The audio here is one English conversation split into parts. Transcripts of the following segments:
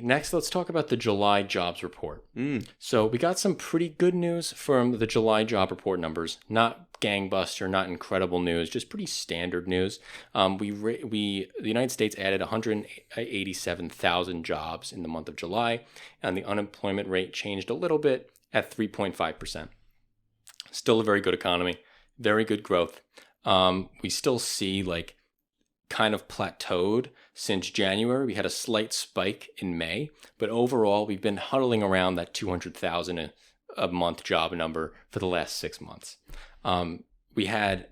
Next, let's talk about the July jobs report. Mm. So we got some pretty good news from the July job report numbers. Not gangbuster, not incredible news, just pretty standard news. The United States added 187,000 jobs in the month of July, and the unemployment rate changed a little bit at 3.5%. Still a very good economy, very good growth. We still see like kind of plateaued since January. We had a slight spike in May, but overall we've been huddling around that 200,000 a month job number for the last 6 months. We're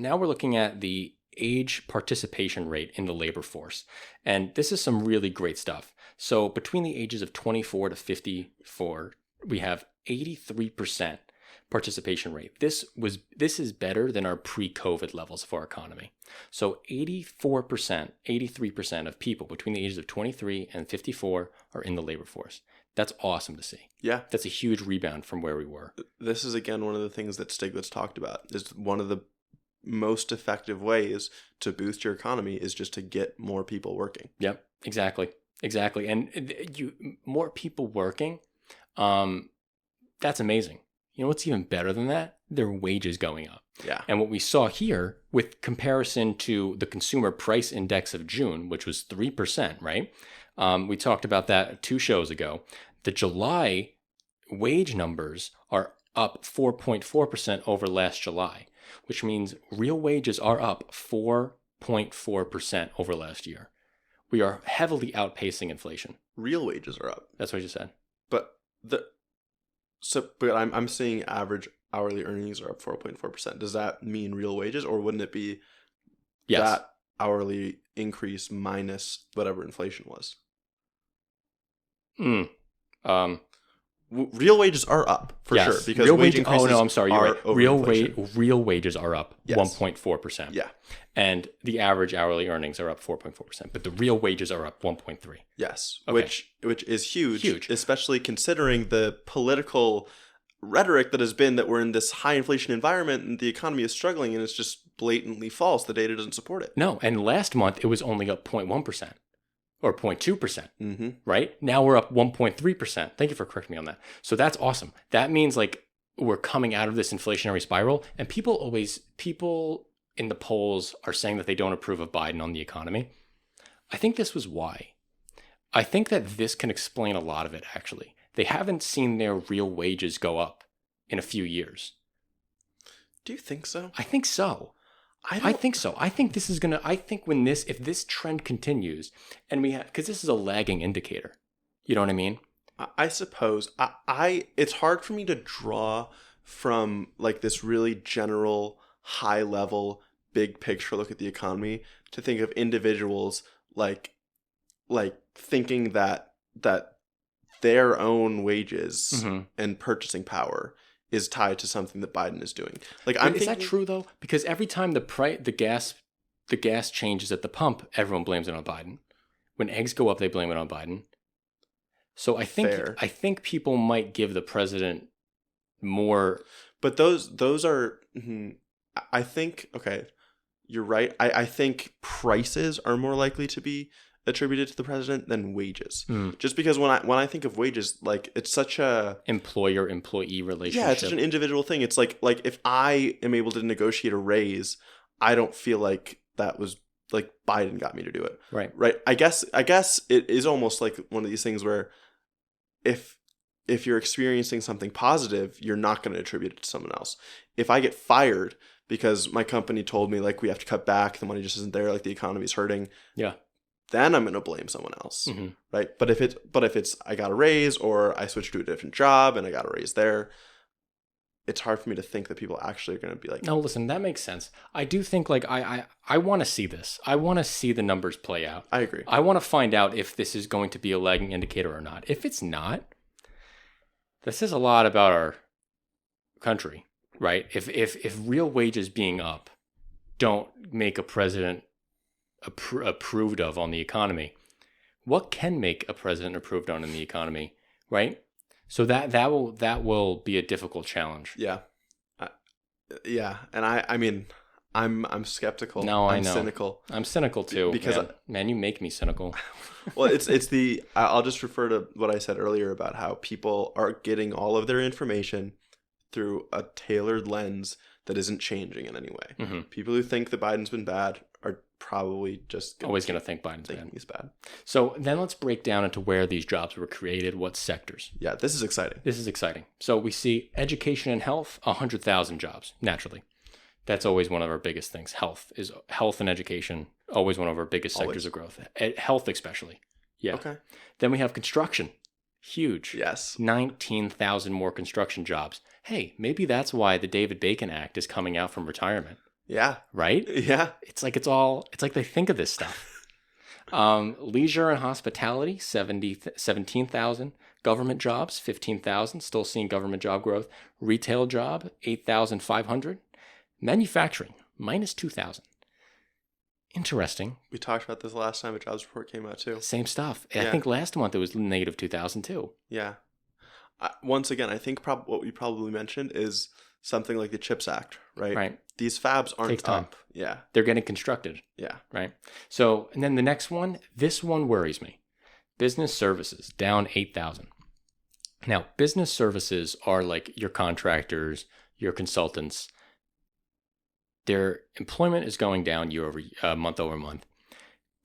looking at the age participation rate in the labor force, and this is some really great stuff. So between the ages of 24 to 54, we have 83% participation rate. This is better than our pre-COVID levels of our economy. So 84%, 83% of people between the ages of 23 and 54 are in the labor force. That's awesome to see. Yeah. That's a huge rebound from where we were. This is, again, one of the things that Stiglitz talked about. Is one of the most effective ways to boost your economy is just to get more people working. Yep, exactly. And more people working, that's amazing. You know what's even better than that? Their wages going up. Yeah. And what we saw here with comparison to the consumer price index of June, which was 3%, right? We talked about that 2 shows ago. The July wage numbers are up 4.4% over last July, which means real wages are up 4.4% over last year. We are heavily outpacing inflation. Real wages are up. That's what you said. But I'm seeing average hourly earnings are up 4.4%. Does that mean real wages, or wouldn't it be that hourly increase minus whatever inflation was? Real wages are up for sure, because real wage increases. Oh no, I'm sorry, you're right. Real wages are up 1.4%. Yeah, and the average hourly earnings are up 4.4%, but the real wages are up 1.3. Yes, okay. which is huge, especially considering the political rhetoric that has been that we're in this high inflation environment and the economy is struggling, and it's just blatantly false. The data doesn't support it. No, and last month it was only up 0.1%. Or 0.2%, right? Now we're up 1.3%. Thank you for correcting me on that. So that's awesome. That means like we're coming out of this inflationary spiral, and people in the polls are saying that they don't approve of Biden on the economy. I think this was why. I think that this can explain a lot of it, actually. They haven't seen their real wages go up in a few years. Do you think so? I think so. I think so. I think this is going to, if this trend continues, and because this is a lagging indicator, you know what I mean? I suppose. It's hard for me to draw from like this really general, high level, big picture look at the economy to think of individuals like thinking that their own wages and purchasing power is tied to something that Biden is doing. Is that true though? Because every time the gas changes at the pump, everyone blames it on Biden. When eggs go up, they blame it on Biden. So I think people might give the president more. But those are. I think you're right. I think prices are more likely to be attributed to the president than wages. Just because when I think of wages, like it's such a employer-employee relationship. Yeah, it's such an individual thing. It's like if I am able to negotiate a raise, I don't feel like that was like Biden got me to do it. Right. I guess it is almost like one of these things where if you're experiencing something positive, you're not going to attribute it to someone else. If I get fired because my company told me like we have to cut back, the money just isn't there, like the economy's hurting. Yeah. Then I'm going to blame someone else, right? But if it's I got a raise or I switched to a different job and I got a raise there, it's hard for me to think that people actually are going to be like. No, listen, that makes sense. I do think like I want to see this. I want to see the numbers play out. I agree. I want to find out if this is going to be a lagging indicator or not. If it's not, this says a lot about our country, right? If real wages being up don't make a president approved of on the economy, what can make a president approved on in the economy, right? So that will be a difficult challenge. Yeah, yeah, and I mean, I'm skeptical. No, I I'm know. cynical. I'm cynical too. Because man, you make me cynical. Well, it's the I'll just refer to what I said earlier about how people are getting all of their information through a tailored lens that isn't changing in any way. Mm-hmm. People who think that Biden's been bad are probably just always going to think Biden's bad. He's bad. So then let's break down into where these jobs were created, what sectors. Yeah, this is exciting. This is exciting. So we see education and health, 100,000 jobs, naturally. That's always one of our biggest things. Health and education, always one of our biggest sectors of growth. Health especially. Yeah. Okay. Then we have construction. Huge. Yes. 19,000 more construction jobs. Hey, maybe that's why the David Bacon Act is coming out from retirement. Yeah. Right? Yeah. It's like they think of this stuff. Leisure and hospitality, 17,000. Government jobs, 15,000. Still seeing government job growth. Retail job, 8,500. Manufacturing, minus 2,000. Interesting. We talked about this last time a jobs report came out too. Same stuff. Yeah. I think last month it was negative 2,000 too. Yeah. Once again, I think what we probably mentioned is something like the CHIPS Act, right? Right. These fabs aren't Takes time. up. Yeah. They're getting constructed. Yeah. Right. So, and then the next one, this one worries me. Business services, down 8,000. Now, business services are like your contractors, your consultants. Their employment is going down month over month.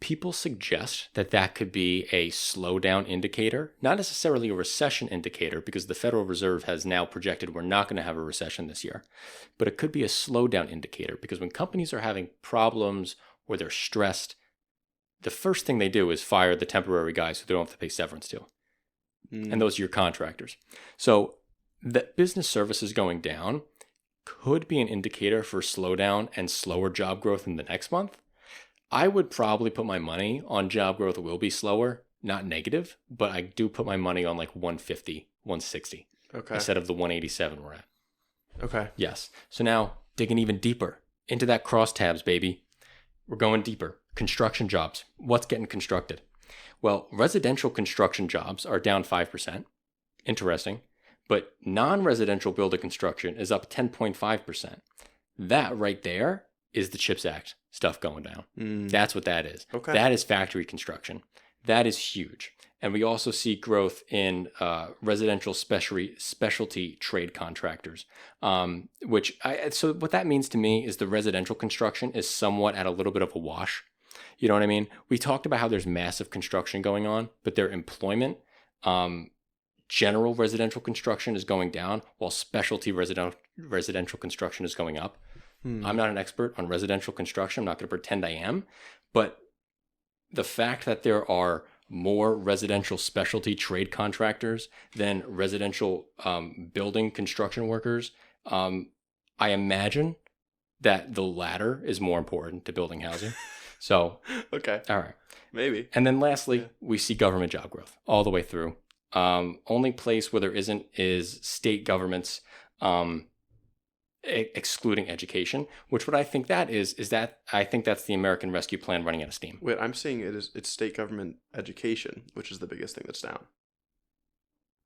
People suggest that could be a slowdown indicator, not necessarily a recession indicator, because the Federal Reserve has now projected we're not going to have a recession this year. But it could be a slowdown indicator, because when companies are having problems or they're stressed, the first thing they do is fire the temporary guys who they don't have to pay severance to. And those are your contractors. So the business services going down could be an indicator for slowdown and slower job growth in the next month. I would probably put my money on job growth will be slower, not negative, but I do put my money on like 150, 160 instead of the 187 we're at. Okay. Yes. So now digging even deeper into that crosstabs, baby. We're going deeper. Construction jobs. What's getting constructed? Well, residential construction jobs are down 5%. Interesting. But non-residential building construction is up 10.5%. That right there is the CHIPS Act stuff going down. That's what that is. Okay. That is factory construction. That is huge. And we also see growth in residential specialty trade contractors, so what that means to me is the residential construction is somewhat at a little bit of a wash. You know what I mean? We talked about how there's massive construction going on, but their employment, general residential construction is going down while specialty residential construction is going up. I'm not an expert on residential construction. I'm not going to pretend I am, but the fact that there are more residential specialty trade contractors than residential building construction workers, I imagine that the latter is more important to building housing. So, okay. All right. Maybe. And then lastly, we see government job growth all the way through. Only place where there isn't is state governments, excluding education, which what I think that is that I think that's the American Rescue Plan running out of steam. Wait, I'm seeing it's state government education, which is the biggest thing that's down.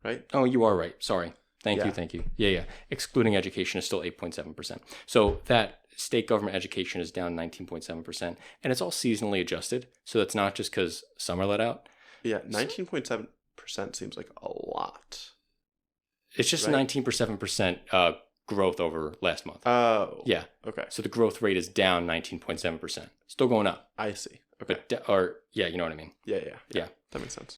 Right? Oh, you are right. Sorry. Thank you. Yeah. Excluding education is still 8.7%. So that state government education is down 19.7%. And it's all seasonally adjusted. So that's not just because summer let out. Yeah, 19.7% seems like a lot. It's just 19.7% growth over last month. Oh. Yeah. Okay. So the growth rate is down 19.7%. Still going up. I see. Okay. You know what I mean? Yeah. That makes sense.